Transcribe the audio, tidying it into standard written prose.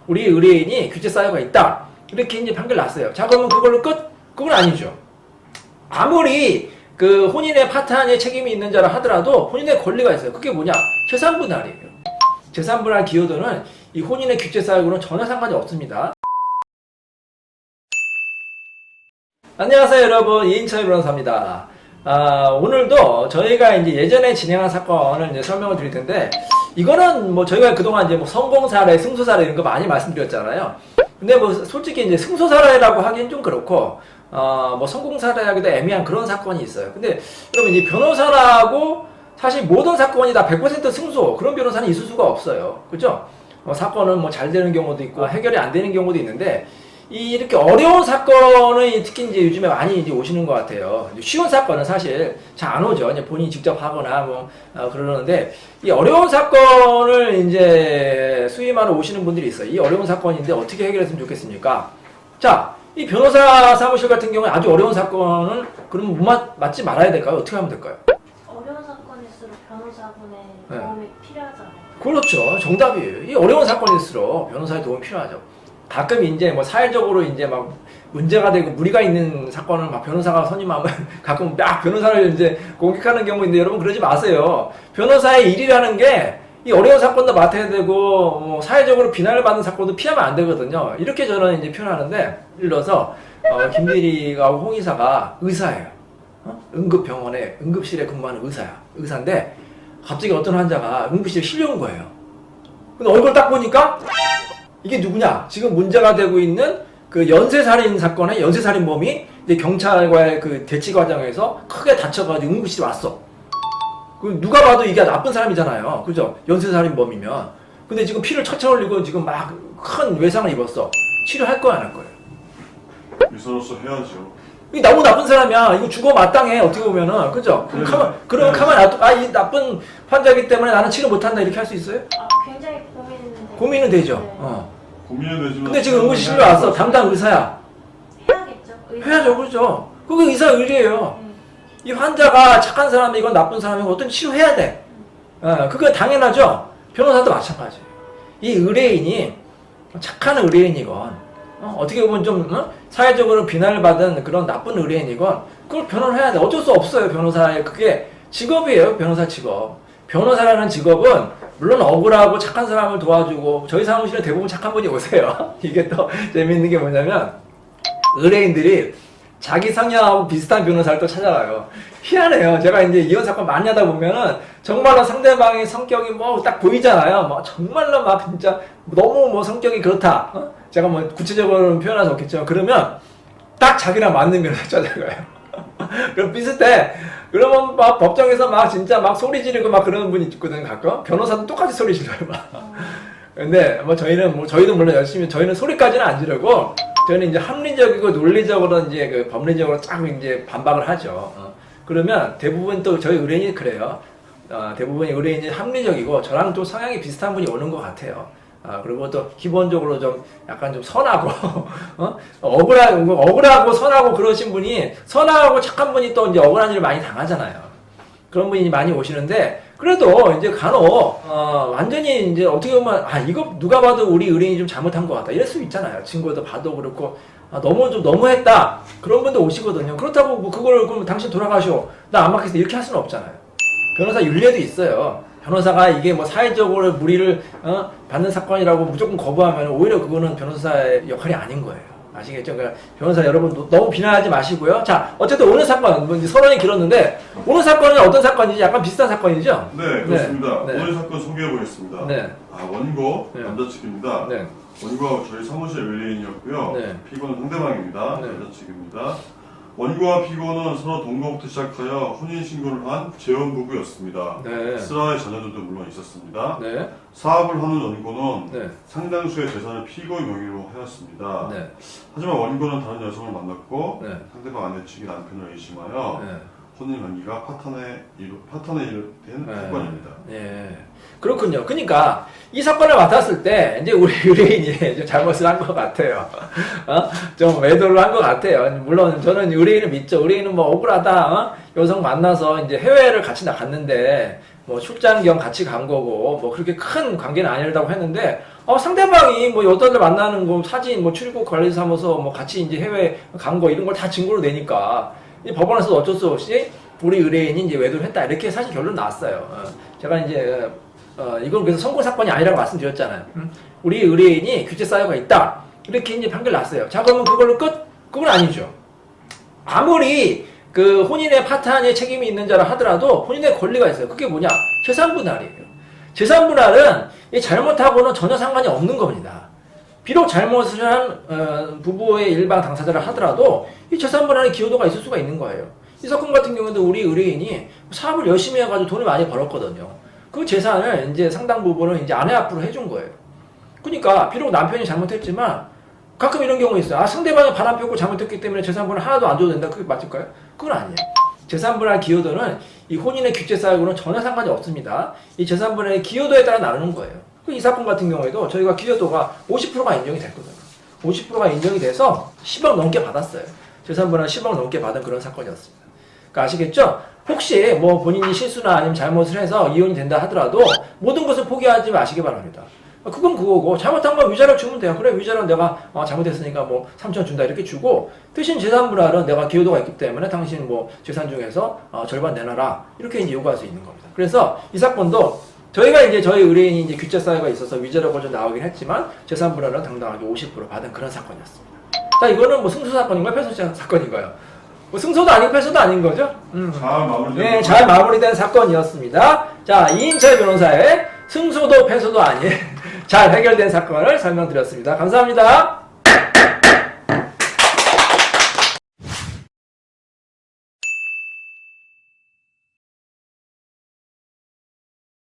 우리 의뢰인이 규제 사유가 있다. 이렇게 이제 판결 났어요. 자, 그러면 그걸로 끝? 그건 아니죠. 아무리 그 혼인의 파탄에 책임이 있는 자라 하더라도 혼인의 권리가 있어요. 그게 뭐냐? 재산분할이에요. 재산분할 기여도는 이 혼인의 규제 사유로는 전혀 상관이 없습니다. 안녕하세요, 여러분. 이인철 변호사입니다. 오늘도 저희가 이제 예전에 진행한 사건을 이제 설명을 드릴 텐데, 이거는 뭐 저희가 그동안 이제 뭐 성공사례, 승소사례 이런 거 많이 말씀드렸잖아요. 근데 뭐 솔직히 이제 승소사례라고 하기엔 좀 그렇고, 뭐 성공사례하기도 애매한 그런 사건이 있어요. 근데 여러분, 이 변호사라고 사실 모든 사건이 다 100% 승소, 그런 변호사는 있을 수가 없어요. 그죠? 사건은 뭐 잘 되는 경우도 있고, 해결이 안 되는 경우도 있는데, 이렇게 어려운 사건을 특히 이제 요즘에 많이 이제 오시는 것 같아요. 쉬운 사건은 사실 잘 안 오죠. 이제 본인이 직접 하거나 뭐, 그러는데, 이 어려운 사건을 이제 수임하러 오시는 분들이 있어요. 이 어려운 사건인데 어떻게 해결했으면 좋겠습니까? 자, 이 변호사 사무실 같은 경우에 아주 어려운 사건은 그럼 맞지 말아야 될까요? 어떻게 하면 될까요? 어려운 사건일수록 변호사분의 도움이 필요하잖아요. 그렇죠. 정답이에요. 이 어려운 사건일수록 변호사의 도움이 필요하죠. 가끔 이제 뭐 사회적으로 이제 막 문제가 되고 무리가 있는 사건을 막 변호사가 선임하면 가끔 막 변호사를 이제 공격하는 경우인데, 여러분 그러지 마세요. 변호사의 일이라는 게 이 어려운 사건도 맡아야 되고 뭐 사회적으로 비난을 받는 사건도 피하면 안 되거든요. 이렇게 저는 이제 표현하는데, 예를 들어서 김대리가 홍 이사가 의사예요. 응급병원에 응급실에 근무하는 의사인데 갑자기 어떤 환자가 응급실에 실려온 거예요. 근데 얼굴 딱 보니까 이게 누구냐? 지금 문제가 되고 있는 그 연쇄살인 사건의 연쇄살인범이 이제 경찰과의 그 대치 과정에서 크게 다쳐가지고 응급실에 왔어. 그 누가 봐도 이게 나쁜 사람이잖아요. 그죠? 연쇄살인범이면. 근데 지금 피를 철철 흘리고 지금 막 큰 외상을 입었어. 치료할 거야, 안 할 거예요? 의사로서 해야죠. 이 너무 나쁜 사람이야. 이거 죽어 마땅해. 어떻게 보면은. 그죠? 그러면 가만 놔둬. 이 나쁜 환자이기 때문에 나는 치료 못한다. 이렇게 할 수 있어요? 굉장히 고민은 되죠. 네. 고민은 되지만. 근데 지금 응급실 실려 왔어. 담당 의사야. 해야겠죠. 해야죠. 그렇죠. 그게 의사 의리예요. 이 환자가 착한 사람이건 이건 나쁜 사람이건 어떤 치료해야 돼. 그게 당연하죠. 변호사도 마찬가지예요. 이 의뢰인이 착한 의뢰인이건 어떻게 보면 좀 사회적으로 비난을 받은 그런 나쁜 의뢰인이건 그걸 변호를 해야 돼. 어쩔 수 없어요. 변호사의 그게 직업이에요. 변호사 직업. 변호사라는 직업은 물론 억울하고 착한 사람을 도와주고, 저희 사무실에 대부분 착한 분이 오세요. 이게 또 재밌는 게 뭐냐면 의뢰인들이 자기 성향하고 비슷한 변호사를 또 찾아와요. 희한해요. 제가 이제 이혼 사건 많이 하다 보면은 정말로 상대방의 성격이 뭐 딱 보이잖아요. 뭐 정말로 막 진짜 너무 뭐 성격이 그렇다. 제가 뭐 구체적으로는 표현할 수 없겠죠. 그러면 딱 자기랑 맞는 변호사 찾아가요. 그럼 비슷해. 그러면 막 법정에서 막 진짜 막 소리 지르고 막 그러는 분이 있거든요. 가끔 변호사도 똑같이 소리 질러요. 막. 근데 뭐 저희도 물론 열심히, 저희는 소리까지는 안 지르고 저희는 이제 합리적이고 논리적으로 이제 그 법리적으로 쫙 이제 반박을 하죠. 그러면 대부분 또 저희 의뢰인이 그래요. 대부분의 의뢰인이 합리적이고 저랑 또 성향이 비슷한 분이 오는 것 같아요. 그리고 또 기본적으로 좀 약간 좀 선하고 억울하고 선하고 그러신 분이, 선하고 착한 분이 또 이제 억울한 일을 많이 당하잖아요. 그런 분이 많이 오시는데, 그래도 이제 간혹 완전히 이제 어떻게 보면 이거 누가 봐도 우리 의뢰인이 좀 잘못한 것 같다 이럴 수 있잖아요. 친구도 봐도 그렇고 너무했다 그런 분도 오시거든요. 그렇다고 뭐 그걸 그럼 당신 돌아가시오, 나 안 맞겠어, 이렇게 할 수는 없잖아요. 변호사 윤리에도 있어요. 변호사가 이게 뭐 사회적으로 무리를 받는 사건이라고 무조건 거부하면 오히려 그거는 변호사의 역할이 아닌 거예요. 아시겠죠? 그러니까 변호사 여러분 너무 비난하지 마시고요. 자, 어쨌든 오늘 사건, 뭐 이제 서론이 길었는데, 오늘 사건은 어떤 사건이지? 약간 비슷한 사건이죠? 네, 그렇습니다. 네. 오늘 사건 소개해 보겠습니다. 네. 원고 네. 남자 측입니다. 네. 원고가 저희 사무실 의뢰인이었고요. 네. 피고는 상대방입니다. 네. 여자 측입니다. 원고와 피고는 서로 동거부터 시작하여 혼인신고를 한 재혼부부였습니다. 네. 슬아의 자녀들도 물론 있었습니다. 네. 사업을 하는 원고는 네. 상당수의 재산을 피고의 명의로 하였습니다. 네. 하지만 원고는 다른 여성을 만났고 네. 상대방 아내 측이 남편을 의심하여 네. 혼인 관계가 파탄에 이르된 사건입니다. 예. 그렇군요. 그러니까 이 사건을 맡았을 때 이제 우리 의뢰인이 좀 잘못을 한 것 같아요. 좀 외도를 한 것 같아요. 물론 저는 의뢰인을 믿죠. 의뢰인은 뭐 억울하다. 여성 만나서 이제 해외를 같이 나갔는데 뭐 출장 겸 같이 간 거고 뭐 그렇게 큰 관계는 아니라고 했는데 상대방이 뭐 여자들 만나는 거 사진 뭐 출국 관리사무소 뭐 같이 이제 해외 간 거 이런 걸 다 증거로 내니까 이 법원에서도 어쩔 수 없이 우리 의뢰인이 이제 외도를 했다 이렇게 사실 결론 났어요. 제가 이제 이건 그래서 선고 사건이 아니라고 말씀드렸잖아요. 우리 의뢰인이 규제 사유가 있다 이렇게 이제 판결 났어요. 자 그러면 그걸로 끝? 그건 아니죠. 아무리 그 혼인의 파탄에 책임이 있는 자라 하더라도 혼인의 권리가 있어요. 그게 뭐냐? 재산분할이에요. 재산분할은 이 잘못하고는 전혀 상관이 없는 겁니다. 비록 잘못을 한 부부의 일방 당사자라 하더라도 이 재산분할의 기여도가 있을 수가 있는 거예요. 이 사건 같은 경우에도 우리 의뢰인이 사업을 열심히 해가지고 돈을 많이 벌었거든요. 그 재산을 이제 상당 부분을 이제 아내 앞으로 해준 거예요. 그러니까 비록 남편이 잘못했지만 가끔 이런 경우 있어요. 상대방이 바람 피우고 잘못했기 때문에 재산분할 하나도 안 줘도 된다. 그게 맞을까요? 그건 아니에요. 재산분할 기여도는 이 혼인의 규제 사유고는 전혀 상관이 없습니다. 이 재산분할의 기여도에 따라 나누는 거예요. 이 사건 같은 경우에도 저희가 기여도가 50%가 인정이 됐거든요. 50%가 인정이 돼서 10억 넘게 받았어요. 재산분할 10억 넘게 받은 그런 사건이었습니다. 그러니까 아시겠죠? 혹시 뭐 본인이 실수나 아니면 잘못을 해서 이혼이 된다 하더라도 모든 것을 포기하지 마시기 바랍니다. 그건 그거고 잘못한 건 위자료 주면 돼요. 그래 위자료는 내가 잘못했으니까 뭐 3천 준다 이렇게 주고 대신 재산분할은 내가 기여도가 있기 때문에 당신 뭐 재산 중에서 절반 내놔라 이렇게 이제 요구할 수 있는 겁니다. 그래서 이 사건도 저희가 이제 저희 의뢰인이 이제 규제 사유가 있어서 위자료가 좀 나오긴 했지만 재산분할은 당당하게 50% 받은 그런 사건이었습니다. 자 이거는 뭐 승소 사건인가요? 패소 사건인가요? 뭐 승소도 아니고 패소도 아닌 거죠? 잘 마무리된 네, 잘 마무리된 사건이었습니다. 자 이인철 변호사의 승소도 패소도 아닌 잘 해결된 사건을 설명드렸습니다. 감사합니다.